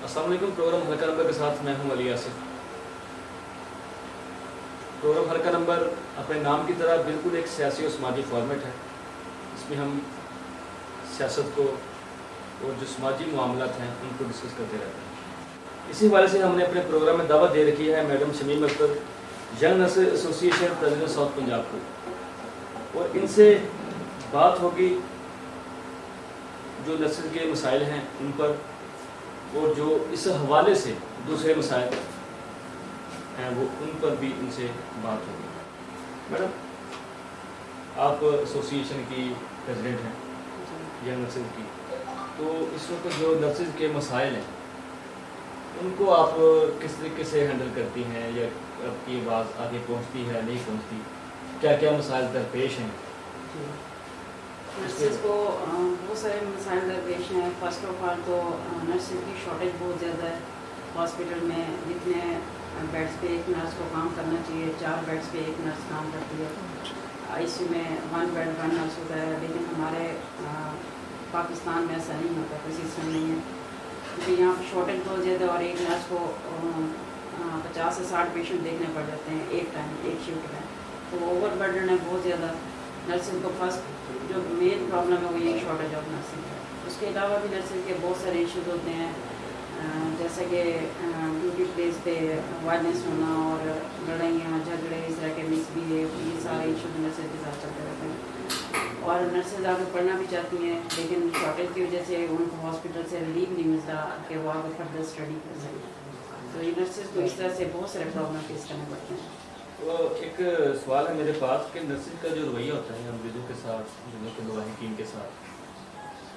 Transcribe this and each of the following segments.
अस्सलाम वालेकुम। प्रोग्राम हल्का नंबर के साथ मैं हूं अली आसिफ। प्रोग्राम हल्का नंबर अपने नाम की तरह बिल्कुल एक सियासी और समाजी फॉर्मेट है। इसमें हम सियासत को और जो समाजी मामलात हैं उनको डिस्कस करते रहते हैं। इसी हवाले से हमने अपने प्रोग्राम में दावत दे रखी है madam Shamim Akhtar, young nurses association president south Punjab को, और इनसे बात होगी जो नर्सेज के मसाइल हैं उन पर, और जो इस हवाले से दूसरे मसाइल हैं वो उन पर भी इनसे बात होगी। मैडम, आप एसोसिएशन की प्रेसिडेंट हैं यंग नर्सेज की, तो इस वक्त जो नर्सेज के मसाइल हैं उनको आप किस तरीके से हैंडल करती हैं, या आपकी आवाज़ आगे पहुंचती है नहीं पहुंचती, क्या क्या मसाइल दरपेश हैं? नर्सेज को बहुत सारे मसाइल दरपेश हैं। फर्स्ट ऑफ ऑल तो नर्सेज की शॉर्टेज बहुत ज़्यादा है। हॉस्पिटल में जितने बेड्स पे एक नर्स को काम करना चाहिए, 4 बेड्स पे एक नर्स काम करती है। आईसीयू में 1 बेड 1 नर्स होता है, लेकिन हमारे पाकिस्तान में ऐसा नहीं होता, कोई सिस्टम नहीं है, क्योंकि यहाँ पर शॉर्टेज बहुत ज़्यादा है और एक नर्स को 50 से 60 पेशेंट देखने पड़ जाते हैं एक टाइम, एक शिफ्ट में। तो ओवर बर्डन है बहुत ज़्यादा। नर्सिंग को फर्स्ट जो मेन प्रॉब्लम है वो ये शॉर्टेज ऑफ नर्सिंग है। उसके अलावा भी नर्सिंग के बहुत सारे इश्यूज होते हैं, जैसे कि ड्यूटी प्लेस पे वायलेंस होना और लड़ाइयाँ झगड़े, इस तरह के मिसबिहेव, ये सारे इशूज नर्सेज के साथ चलते रहते हैं। और नर्सेज आगे पढ़ना भी चाहती हैं, लेकिन शॉर्टेज की वजह से उनको हॉस्पिटल से लीव नहीं मिलता कि वो आगे फर्दर स्टडी कर सकें। तो ये नर्सेज को इस तरह से बहुत सारे प्रॉब्लम फेस करने पड़ते हैं। तो एक सवाल है मेरे पास कि नर्सिंग का जो रवैया होता है मरीजों के साथ, मरीजों के लवाहिकीन के साथ,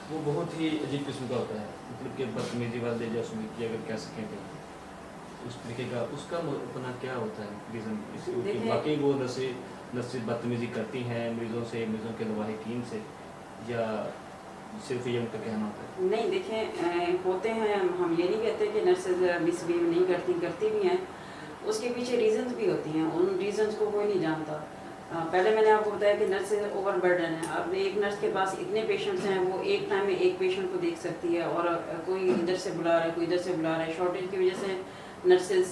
वो बहुत ही अजीब किस्म का होता है, मतलब कि बदतमीजी वाले जासूसी अगर कह सकें तो उस तरीके का, उसका अपना क्या होता है रीज़न इसको, बाकी वो नर्सेज बदतमीजी करती हैं मरीजों से, मरीजों के लवाहिकीन से, या सिर्फ ये उनका कहना होता है? नहीं, देखें, होते हैं, हम ये नहीं कहते कि नर्सेज मिसबिहेव नहीं करती, करती भी हैं। उसके पीछे रीजंस भी होती हैं, उन रीजंस को कोई नहीं जानता। पहले मैंने आपको बताया कि नर्सेज ओवर बर्डन है। अब एक नर्स के पास इतने पेशेंट्स हैं, वो एक टाइम में एक पेशेंट को देख सकती है, और कोई इधर से बुला रहा है, कोई इधर से बुला रहा है। शॉर्टेज की वजह से नर्सेज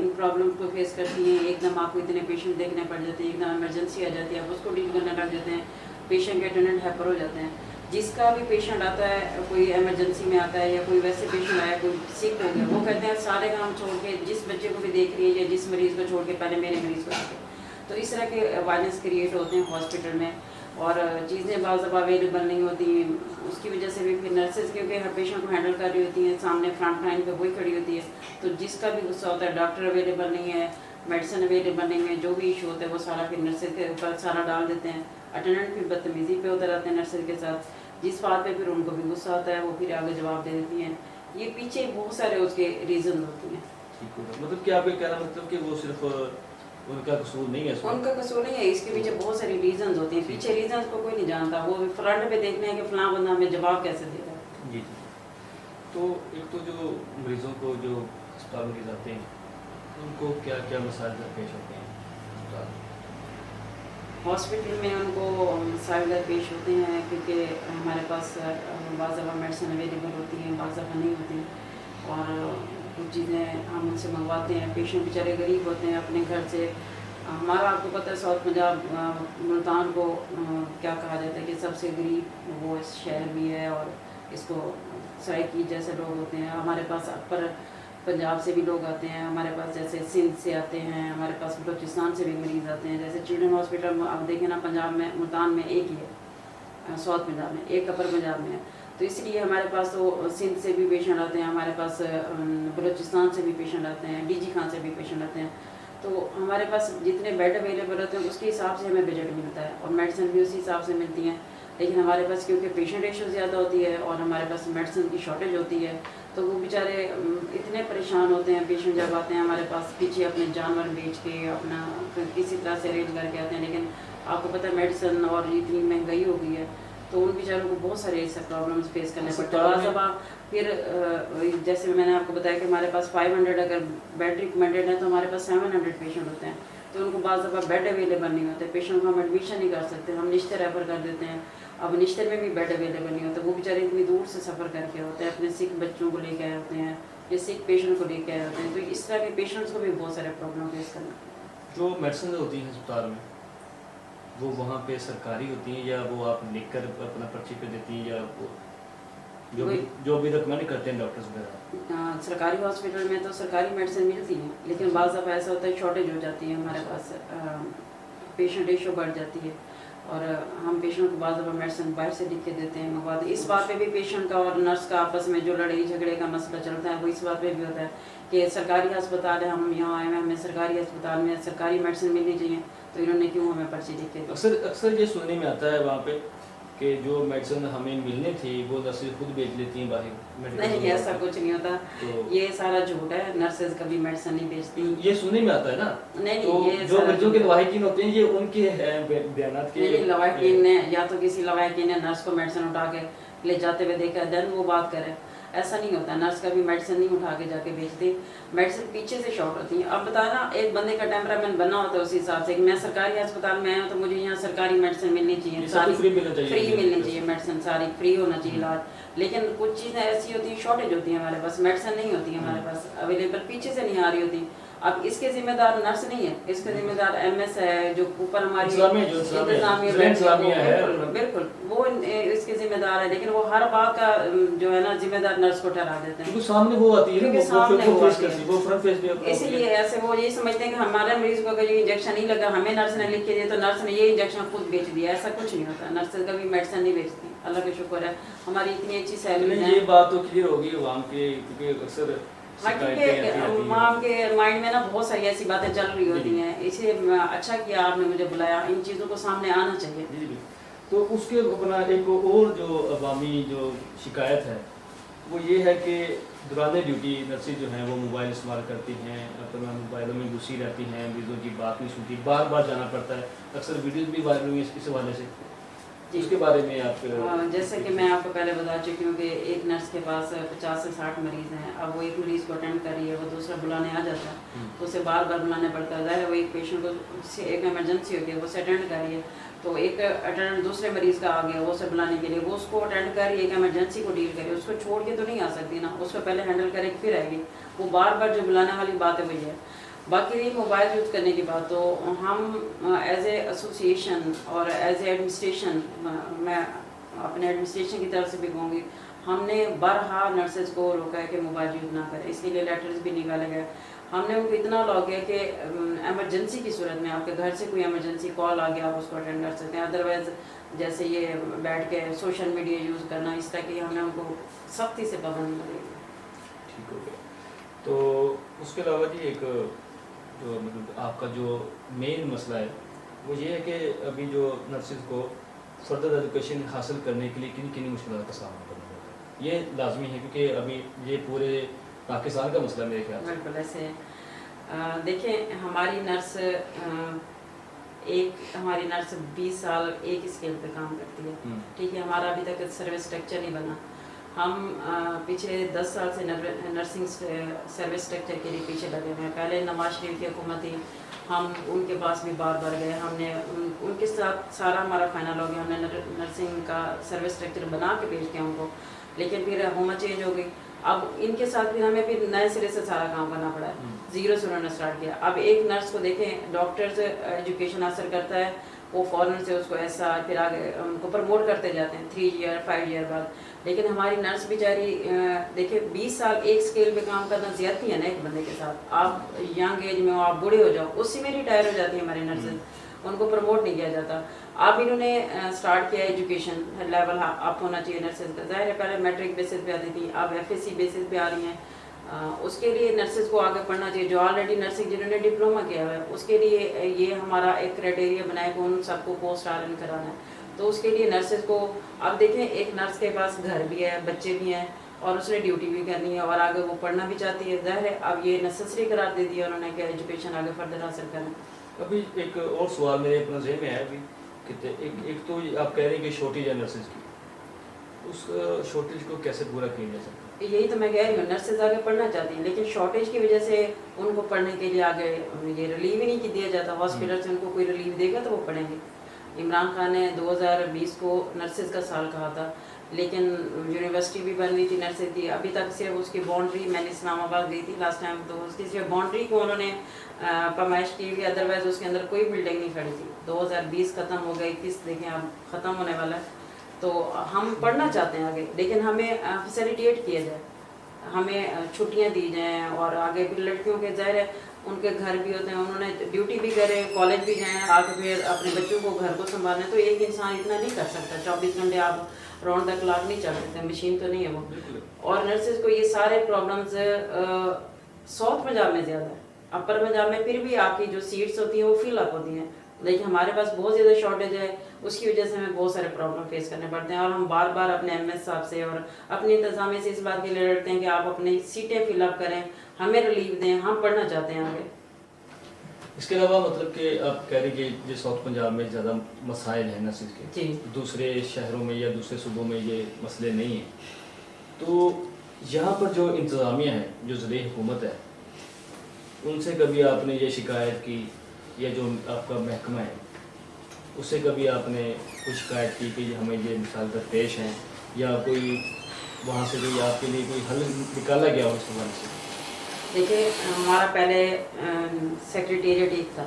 इन प्रॉब्लम को फेस करती हैं। एकदम आपको इतने पेशेंट देखने पड़ जाते हैं, एकदम इमरजेंसी आ जाती है, आप उसको डील करने लग जाते हैं, पेशेंट के अटेंडेंट हैपर हो जाते हैं। जिसका भी पेशेंट आता है, कोई इमरजेंसी में आता है या कोई वैसे पेशेंट आया, कोई सिक हो गया, वो कहते हैं सारे काम छोड़ के जिस बच्चे को भी देख रही है या जिस मरीज़ को छोड़ के पहले मेरे मरीज़ को देखें। तो इस तरह के वायलेंस क्रिएट होते हैं हॉस्पिटल में, और चीज़ें बाज़ दफ़ा अवेलेबल नहीं होती। उसकी वजह से भी फिर नर्सेज, क्योंकि हर पेशेंट को हैंडल कर रही होती हैं, सामने फ्रंट लाइन पे वही खड़ी होती है, तो जिसका भी गुस्सा होता है, डॉक्टर अवेलेबल नहीं है, मेडिसिन अवेलेबल नहीं है, जो भी इशू होता है वो सारा फिर नर्सेज के ऊपर सारा डाल देते हैं। अटेंडेंट भी बदतमीज़ी पे होते रहते हैं नर्सेज के साथ, जिस बात पे फिर उनको भी गुस्सा आता है, वो फिर आगे जवाब दे देती हैं। ये पीछे बहुत सारे उसके रीज़न होते हैं। ठीक है, मतलब कि आप ये कहना मतलब कि वो सिर्फ उनका कसूर नहीं है? उनका कसूर नहीं है, इसके पीछे बहुत सारी रीजंस होती हैं। पीछे रीजंस को कोई नहीं जानता, वो फ्रंट पे देखने हैं कि फलां बंदा हमें जवाब कैसे देता है। जी जी। तो एक तो जो मरीज़ों को जो अस्पताल में जाते हैं उनको क्या क्या मसाइल दरपेश होते हैं हॉस्पिटल में? उनको मसाइल दरपेश होते हैं क्योंकि हमारे पास बाज़ दफ़ा मेडिसिन अवेलेबल होती हैं, बाज़ दफ़ा नहीं होती, और कुछ चीज़ें हम उनसे मंगवाते हैं। पेशेंट बेचारे गरीब होते हैं, अपने घर से। हमारा आपको पता है साउथ पंजाब मुल्तान को क्या कहा जाता है कि सबसे गरीब वो इस शहर भी है, और इसको सराइकी जैसे लोग होते हैं। हमारे पास अपर पंजाब से भी लोग आते हैं, हमारे पास जैसे सिंध से आते हैं, हमारे पास बलूचिस्तान से भी मरीज़ आते हैं। जैसे चिल्ड्रन हॉस्पिटल आप देखें ना, पंजाब में मुल्तान में एक ही है, साउथ पंजाब में एक, अपर पंजाब में है, तो इसलिए हमारे पास तो सिंध से भी पेशेंट आते हैं, हमारे पास बलूचिस्तान से भी पेशेंट आते हैं, डीजी खान से भी पेशेंट आते हैं। तो हमारे पास जितने बेड अवेलेबल होते हैं उसके हिसाब से हमें बजट मिलता है, और मेडिसिन भी उसी हिसाब से मिलती हैं। लेकिन हमारे पास क्योंकि पेशेंट रेशो ज़्यादा होती है और हमारे पास मेडिसिन की शॉर्टेज होती है, तो वो बेचारे इतने परेशान होते हैं पेशेंट जब आते हैं हमारे पास, पीछे अपने जानवर बेच के अपना किसी तरह से अरेंज करके आते हैं। लेकिन आपको पता है मेडिसिन और इतनी महंगाई हो गई है, तो उन बेचारों को बहुत सारे ऐसे प्रॉब्लम्स फेस करने पड़ते हैं। फिर जैसे मैंने आपको बताया कि हमारे पास 500 अगर बेड रिकमेंडेड है, तो हमारे पास 700 पेशेंट होते हैं, तो उनको बाज़ दफ़ा बेड अवेलेबल नहीं होते, पेशेंट को हम एडमिशन नहीं कर सकते, हम निश्चित रेफर कर देते हैं। अब निश्तर में भी बेड अवेलेबल नहीं होता, वो बेचारे इतनी दूर से सफ़र करके होते हैं, अपने सिक बच्चों को लेके आए होते हैं या सिक पेशेंट को लेके आए होते हैं, तो इस तरह के पेशेंट्स को भी बहुत सारे प्रॉब्लम फेस करना। जो मेडिसिन होती हैं अस्पताल में वो वहाँ पे सरकारी होती हैं या वो आप लिख कर अपना पर्ची पे देती हैं, या वो जो भी रिकमेंड करते हैं डॉक्टर्स वगैरह? सरकारी हॉस्पिटल में तो सरकारी मेडिसिन मिलती हैं, लेकिन बाज़ दफ़ा ऐसा होता है शॉर्टेज हो जाती है हमारे पास, पेशेंट रेशो बढ़ जाती है और हम पेशेंट को बाज़ दफ़ा मेडिसिन बाहर से लिख के देते हैं, मंगवाते हैं। इस बात पे भी पेशेंट का और नर्स का आपस में जो लड़ाई झगड़े का मसला चलता है वो इस बात पे भी होता है कि सरकारी अस्पताल है, हम यहाँ आए हैं, हमें सरकारी अस्पताल में सरकारी मेडिसिन मिलनी चाहिए, तो इन्होंने क्यों हमें पर्ची लिख के दी। अक्सर ये सुनने में आता है वहाँ पे कि जो मेडिसिन हमें मिलनी थी वो नर्सेज खुद बेच लेती हैं बाहर। नहीं, ऐसा कुछ नहीं होता, तो ये सारा झूठ है, नर्सेज कभी मेडिसिन नहीं बेचती। ये सुनने में आता है ना। नहीं, तो ये जो मरीजों के लवाहिकीन होते हैं ये उनके बयानात के नहीं, लवाहिकीन ने या तो किसी लवाहिकीन ने नर्स को मेडिसिन उठा के ले जाते हुए देखा देन वो बात करे, ऐसा नहीं होता। नर्स कभी मेडिसिन नहीं उठा के जाके बेचती, मेडिसिन पीछे से शॉर्ट होती है। अब बताया ना, एक बंदे का टेम्परामेंट बनना होता है उसी हिसाब से कि मैं सरकारी अस्पताल में आया हूँ तो मुझे यहाँ सरकारी मेडिसिन मिलनी चाहिए, सारी फ्री मिलनी चाहिए, मेडिसिन सारी फ्री होना चाहिए इलाज। लेकिन कुछ चीज़ें ऐसी होती हैं, शॉर्टेज होती है, हमारे पास मेडिसिन नहीं होती है, हमारे पास अवेलेबल, पीछे से नहीं आ रही होती। अब इसके जिम्मेदार नर्स नहीं है, इसके जिम्मेदार एमएस है, जो ऊपर हमारी इंतजामिया है, बिल्कुल वो इसके जिम्मेदार है, लेकिन वो हर बात का जो है ना जिम्मेदार नर्स को ठहरा देते हैं, सामने वो आती है, इसीलिए ऐसे वो ये समझते हैं कि हमारे मरीज को अगर ये इंजेक्शन नहीं लगा, हमें नर्स ने लिख के दिया तो नर्स ने ये इंजेक्शन खुद बेच दिया, ऐसा कुछ नहीं होता। नर्सेज कभी मेडिसिन नहीं बेचती, अल्लाह का शुक्र है, हमारी इतनी अच्छी सैलरी है। ये बात तो क्लियर होगी आवाम के, क्योंकि अक्सर माम के माइंड में ना बहुत सारी ऐसी बातें चल रही होती हैं, इसलिए अच्छा किया आपने मुझे बुलाया, इन चीज़ों को सामने आना चाहिए। तो उसके अपना एक और जो अवामी जो शिकायत है वो ये है कि दौरान ड्यूटी नर्सेज जो हैं वो मोबाइल इस्तेमाल करती हैं, अपना मोबाइलों में घुसी रहती हैं, मरीजों की बात नहीं सुनती, बार बार जाना पड़ता है, अक्सर वीडियोज़ भी वायरल हुई इस हवाले से, इसके बारे में आप? जैसे कि मैं आपको पहले बता चुकी हूँ कि एक नर्स के पास 50 से 60 मरीज़ हैं, अब वो एक मरीज़ को अटेंड कर रही है, वो दूसरा बुलाने आ जाता है तो उसे बार बार बुलाना पड़ता है। ज़ाहिर है वो एक पेशेंट को एक इमरजेंसी होती है, वो उसे अटेंड कर रही है, तो एक अटेंड दूसरे मरीज़ का आ गया, वो उसे बुलाने के लिए, वो उसको अटेंड कर रही है, एक इमरजेंसी को डील करे, उसको छोड़ के तो नहीं आ सकती ना, उसको पहले हैंडल करे फिर आएगी, वो बार बार जो बुलाने वाली बात है वही है। बाकी रही मोबाइल यूज़ करने की बात, तो हम एज ए एसोसिएशन और एज ए एडमिनिस्ट्रेशन, मैं अपने एडमिनिस्ट्रेशन की तरफ से भी कहूँगी, हमने बरहा नर्सेज को रोका है कि मोबाइल यूज़ ना करें, इसके लिए लेटर्स भी निकाले गए। हमने उनको इतना लॉ किया कि एमरजेंसी की सूरत में आपके घर से कोई एमरजेंसी कॉल आ गया आप उसको अटेंड कर सकते हैं, अदरवाइज़ जैसे ये बैठ के सोशल मीडिया यूज़ करना, इस तरह की हमने उनको सख्ती से पाबंदी लगी। ठीक हो गया। तो उसके अलावा जी एक जो मतलब आपका जो मेन मसला है वो ये है कि अभी जो नर्सेज को फर्दर एजुकेशन हासिल करने के लिए किन किन मुश्किलों का सामना करना होता है, ये लाजमी है क्योंकि अभी ये पूरे पाकिस्तान का मसला मेरे ख्याल से। बिल्कुल ऐसे देखें, हमारी नर्स 20 साल एक स्केल पे काम करती है, ठीक है, हमारा अभी तक सर्विस स्ट्रक्चर नहीं बना। हम पिछले 10 साल से नर्सिंग सर्विस स्ट्रक्चर के लिए पीछे लगे हुए हैं। पहले नवाज शरीफ की हुकूमत थी, हम उनके पास भी बार बार गए, हमने उनके साथ सारा हमारा फाइनल हो गया, हमने नर्सिंग का सर्विस स्ट्रक्चर बना के भेज दिया उनको, लेकिन फिर हुकूमत चेंज हो गई। अब इनके साथ फिर हमें फिर नए सिरे से सारा काम करना पड़ा है, ज़ीरो से उन्होंने स्टार्ट किया। अब एक नर्स को देखें, डॉक्टर से एजुकेशन हासिल करता है, वो फ़ौरन से उसको ऐसा फिर आगे उनको प्रमोट करते जाते हैं 3 ईयर 5 ईयर बाद, लेकिन हमारी नर्स बेचारी देखिए 20 साल एक स्केल पे काम करना ज़्यादती है ना एक बंदे के साथ। आप यंग एज में हो, आप बूढ़े हो जाओ, उसी में रिटायर हो जाती है हमारी नर्सेज, उनको प्रमोट नहीं किया जाता। अब इन्होंने स्टार्ट किया एजुकेशन लेवल अप होना चाहिए नर्सेज का। ज़ाहिर है पहले मैट्रिक बेसिस पे आती थी, अब FSC बेसिस पे आ रही हैं। उसके लिए नर्सेज को आगे पढ़ना चाहिए, जो ऑलरेडी नर्सिंग जिन्होंने डिप्लोमा किया हुआ है उसके लिए ये हमारा एक क्राइटेरिया बनाया कि उन सबको पोस्ट RN कराना है। तो उसके लिए नर्सेज को, अब देखें एक नर्स के पास घर भी है, बच्चे भी हैं और उसने ड्यूटी भी करनी है और आगे वो पढ़ना भी चाहती है। ज़ाहिर है अब ये नेसेसरी करार दे दिया उन्होंने कि एजुकेशन आगे फर्दर हासिल करें। अभी एक और सवाल मेरे अपना ज़हन में है अभी कि एक तो आप कह रहे हैं कि शॉर्टेज है नर्सेज की, उस शॉर्टेज को कैसे पूरा किया जा सकता है? यही तो मैं कह रही हूँ, नर्सेज आगे पढ़ना चाहती हैं लेकिन शॉर्टेज की वजह से उनको पढ़ने के लिए आगे ये रिलीव ही नहीं दिया जाता। हॉस्पिटल से उनको कोई रिलीव देगा तो वो पढ़ेंगे। عمران خان نے 2020 کو نرسز کا سال کہا تھا، لیکن یونیورسٹی بھی بن رہی تھی، نرسز تھی، ابھی تک صرف اس کی باؤنڈری، میں نے اسلام آباد گئی تھی لاسٹ ٹائم، تو اس کی صرف باؤنڈری کو انہوں نے پیمائش کی ہوئی، ادروائز اس کے اندر کوئی بلڈنگ نہیں کھڑی تھی۔ 2020 ختم ہو گئی، 21 دیکھیں اب ختم ہونے والا ہے، تو ہم پڑھنا چاہتے ہیں آگے، لیکن ہمیں فیسیلیٹیٹ کیا جائے، ہمیں چھٹیاں دی جائیں، اور آگے بھی لڑکیوں کے ظاہر ہے ان کے گھر بھی ہوتے ہیں، انہوں نے ڈیوٹی بھی کریں، کالج بھی جائیں، آگے پھر اپنے بچوں کو گھر کو سنبھالیں، تو ایک انسان اتنا نہیں کر سکتا، 24 گھنٹے آپ راؤنڈ دا کلاک نہیں چل سکتے، مشین تو نہیں ہے وہ۔ اور نرسز کو یہ سارے پرابلمز ساؤتھ پنجاب میں زیادہ ہے، اپر پنجاب میں پھر بھی آپ کی جو سیٹس ہوتی ہیں وہ فل اپ ہوتی ہیں، لیکن ہمارے پاس بہت زیادہ شارٹیج ہے، اس کی وجہ سے ہمیں بہت سارے پرابلم فیس کرنے پڑتے ہیں، اور ہم بار بار اپنے ایم ایس صاحب سے اور اپنی انتظامیہ سے اس بات کے لیے لڑتے ہیں کہ آپ اپنی سیٹیں فل اپ کریں، ہمیں ریلیف دیں، ہم پڑھنا چاہتے ہیں آگے۔ اس کے علاوہ مطلب کہ آپ کہہ رہے کہ یہ ساؤتھ پنجاب میں زیادہ مسائل ہیں نرسز کے، جی دوسرے شہروں میں یا دوسرے صوبوں میں یہ مسئلے نہیں ہیں، تو یہاں پر جو انتظامیہ ہے، جو ذریعہ حکومت ہے، ان سے کبھی آپ نے یہ شکایت کی، یا جو آپ کا محکمہ ہے اس سے کبھی آپ نے کوئی شکایت کی کہ ہمیں یہ مثال درپیش ہیں، یا کوئی وہاں سے کوئی آپ کے لیے کوئی حل نکالا گیا ہو اس حوالے سے؟ دیکھیے ہمارا پہلے سیکریٹریٹ ایک تھا،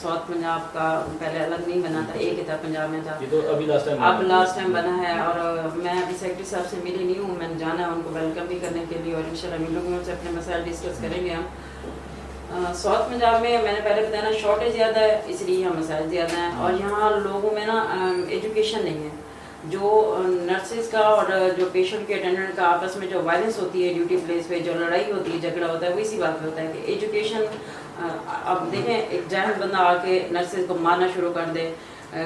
ساؤتھ پنجاب کا پہلے الگ نہیں بنا تھا، ایک ہی تھا، پنجاب میں تھا، یہ تو ابھی اب لاسٹ ٹائم بنا ہے، اور میں ابھی سیکرٹری صاحب سے ملی نہیں ہوں، میں نے جانا ہے ان کو ویلکم بھی کرنے کے لیے، اور انشاءاللہ ملوں گے ان سے، اپنے مسائل ڈسکس کریں گے ہم۔ ساؤتھ پنجاب میں نے پہلے بتایا نا شارٹیج زیادہ ہے، اس لیے یہاں مسائل زیادہ ہیں، اور یہاں لوگوں میں نا ایجوکیشن نہیں ہے، جو نرسز کا اور جو پیشنٹ کے اٹینڈنٹ کا آپس میں جو وائلنس ہوتی ہے ڈیوٹی پلیس پہ، جو لڑائی ہوتی ہے، جھگڑا ہوتا ہے، وہ اسی بات پہ ہوتا ہے کہ ایجوکیشن، اب دیکھیں ایک جاہل بندہ آ کے نرسز کو مارنا شروع کر دے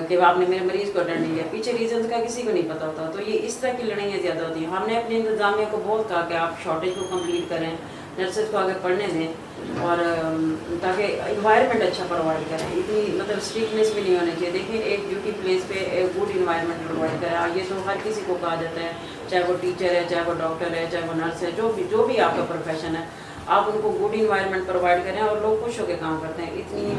کہ آپ نے میرے مریض کو اٹینڈ نہیں کیا، پیچھے ریزنس کا کسی کو نہیں پتہ ہوتا، تو یہ اس طرح کی لڑائیاں زیادہ ہوتی ہیں۔ ہم نے اپنے انتظامیہ کو بہت کہا کہ آپ شارٹیج کو کمپلیٹ کریں، نرسز کو آگے پڑھنے دیں، اور تاکہ انوائرمنٹ اچھا پرووائڈ کریں، اتنی مطلب اسٹرکٹنیس بھی نہیں ہونی چاہیے۔ دیکھیں ایک ڈیوٹی پلیس پہ ایک گڈ انوائرمنٹ پرووائڈ کریں، یہ تو ہر کسی کو کہا جاتا ہے، چاہے وہ ٹیچر ہے، چاہے وہ ڈاکٹر ہے، چاہے وہ نرس ہے، جو بھی آپ کا پروفیشن ہے، آپ ان کو گڈ انوائرمنٹ پرووائڈ کریں، اور لوگ خوش ہو کے کام کرتے ہیں۔ اتنی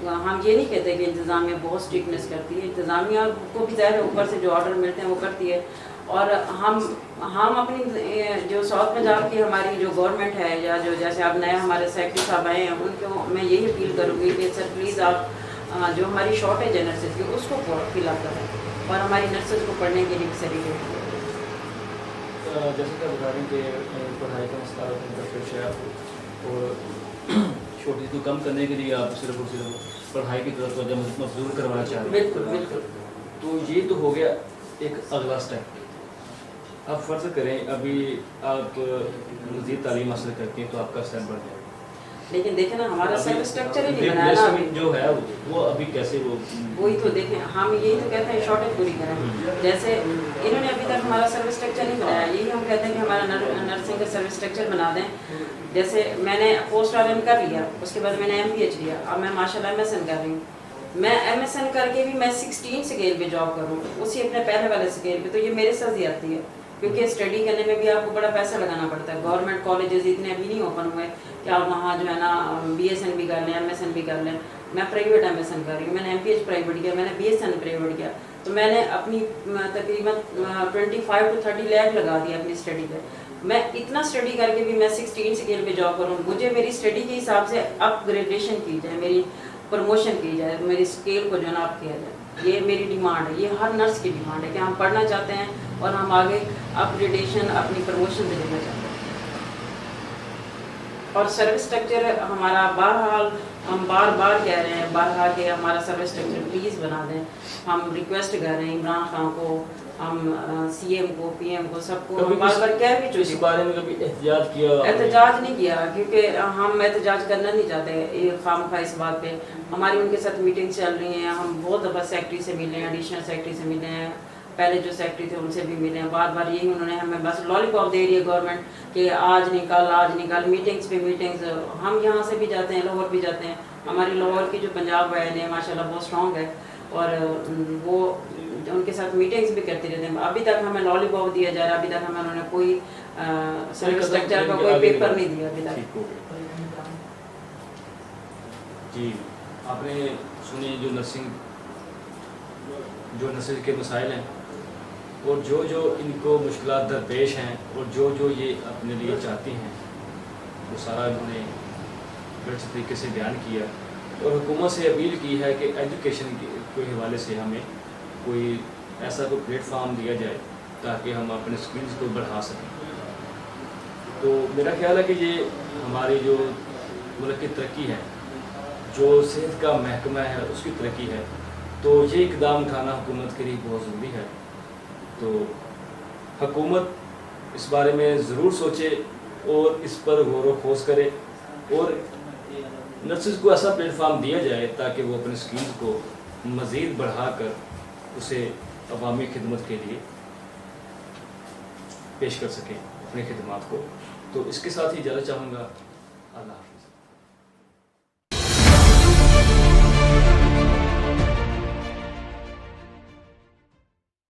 ہم یہ نہیں کہتے کہ انتظامیہ بہت اسٹرکٹنیس کرتی ہے، انتظامیہ کو بھی ظاہر ہے اوپر سے جو آرڈر ملتے ہیں وہ کرتی ہے، اور ہم اپنی جو ساؤتھ پنجاب کی ہماری جو گورنمنٹ ہے، یا جو جیسے آپ نئے ہمارے سیکرٹری صاحب آئے ہیں، ان کو میں یہی اپیل کروں گی کہ سر پلیز آپ جو ہماری شارٹیج ہے نرسز کی اس کو فل اپ کریں، اور ہماری نرسز کو پڑھنے کے لیے فیسیلیٹیٹ کریں۔ جیسے کہ بتا رہے ہیں کہ پڑھائی کا مسئلہ درپیش ہے، اور شارٹیج کو کم کرنے کے لیے آپ صرف اور صرف پڑھائی کی طرف توجہ مبذول کروانا چاہ رہے ہیں۔ بالکل بالکل۔ تو یہ تو ہو گیا ایک اگلا اسٹیپ۔ اب فرض کریں ابھی آپ مزید تعلیم حاصل کرتے ہیں تو آپ کا اسٹیپ بڑھ جائے، لیکن دیکھیں نا ہمارا سب اسٹرکچر ہی نہیں بنایا نا ابھی، جو ہے وہ ابھی کیسے وہی تو دیکھیں، ہم یہی تو کہتے ہیں شارٹیج پوری کریں، جیسے انہوں نے ابھی تک ہمارا سروس اسٹرکچر نہیں بنایا، یہی ہم کہتے ہیں کہ ہمارا نرسنگ کا سروس اسٹرکچر بنا دیں۔ جیسے میں نے پوسٹ آر ایم کر لیا، اس کے بعد میں نے ایم پی ایچ لیا، اب میں ماشاء اللہ ایم ایس این کر رہی ہوں، میں ایم ایس این کر کے بھی میں 16 سکیل پہ جاب کروں، اسی اپنے پہلے والے سکیل پہ، تو یہ میرے ساتھ زیادتی ہے، کیونکہ اسٹڈی کرنے میں بھی آپ کو بڑا پیسہ لگانا پڑتا ہے، گورنمنٹ کالجز اتنے ابھی نہیں اوپن ہوئے کہ آپ وہاں جو ہے نا بی ایس این بھی کر لیں، ایم ایس این بھی کر لیں۔ میں پرائیویٹ ایم ایس این کر رہی ہوں، میں نے ایم پی ایچ پرائیویٹ کیا، میں نے بی ایس این پرائیویٹ کیا، تو میں نے اپنی تقریباً 25 to 30 لاکھ لگا دیا اپنی اسٹڈی پہ۔ میں اتنا اسٹڈی کر کے بھی میں 16 سکیل پہ جاب کروں، مجھے میری اسٹڈی کے حساب سے اپ گریڈیشن کی جائے، میری پروموشن کی جائے، میری اسکیل کو جو ہے نا اپ کیا جائے، یہ میری ڈیمانڈ ہے، یہ ہر نرس کی ڈیمانڈ ہے کہ ہم پڑھنا چاہتے ہیں اور ہم آگے اپ گریڈیشن اپنی پروموشن پہ دینا چاہتے ہیں۔ اور سروس اسٹرکچر ہمارا بہرحال ہم بار بار کہہ رہے ہیں، بہرحال کہ ہمارا سروس اسٹرکچر پلیز بنا دیں، ہم ریکویسٹ کر رہے ہیں عمران خان کو، ہم سی ایم کو، پی ایم کو، سب کو ہم بار بار کہہ بھی چکے۔ اس بارے میں کبھی احتجاج کیا؟ احتجاج نہیں کیا، کیونکہ ہم احتجاج کرنا نہیں چاہتے خواہ اس بات پہ، ہماری ان کے ساتھ میٹنگ چل رہی ہیں، ہم بہت دفعہ سیکرٹری سے ملے ہیں، ایڈیشنل سیکرٹری سے ملے ہیں، پہلے جو سیکرٹری تھے ان سے بھی ملے ہیں، بار بار یہی انہوں نے ہمیں بس لالی پاپ دے رہی ہے گورنمنٹ کہ آج نکال میٹنگز پہ میٹنگز۔ ہم یہاں سے بھی جاتے ہیں، لاہور بھی جاتے ہیں، ہماری لاہور کی جو پنجاب وائن ہے ماشاءاللہ بہت اسٹرانگ ہے، اور وہ ان کے ساتھ میٹنگز بھی کرتے رہتے ہیں۔ ابھی تک ہمیں لالی پاپ دیا جا رہا ہے، ابھی تک ہمیں انہوں نے کوئی سروس اسٹرکچر کا کوئی پیپر نہیں دیا ابھی تک۔ جی آپ نے سنی جو نرسنگ जो नस्ल के मसाइल हैं और जो इनको मुश्किलात दरपेश हैं और जो ये अपने लिए चाहती हैं वो सारा इन्होंने बड़े अच्छे तरीके से बयान किया और हुकूमत से अपील की है कि एजुकेशन के हवाले से हमें कोई ऐसा कोई प्लेटफार्म दिया जाए ताकि हम अपने स्किल्स को बढ़ा सकें। तो मेरा ख्याल है कि ये हमारी जो मुल्क की तरक्की है, जो सेहत का महकमा है उसकी तरक्की है, तो ये इकदाम उठाना हुकूमत के लिए बहुत ज़रूरी है। तो हुकूमत इस बारे में ज़रूर सोचे और इस पर गौर व खोज करे और नर्सेज को ऐसा प्लेटफार्म दिया जाए ताकि वो अपने स्किल्स को मज़ीद बढ़ाकर उसे अवामी खिदमत के लिए पेश कर सकें अपनी खिदमात को। तो इसके साथ ही इजाज़त चाहूँगा। अल्लाह।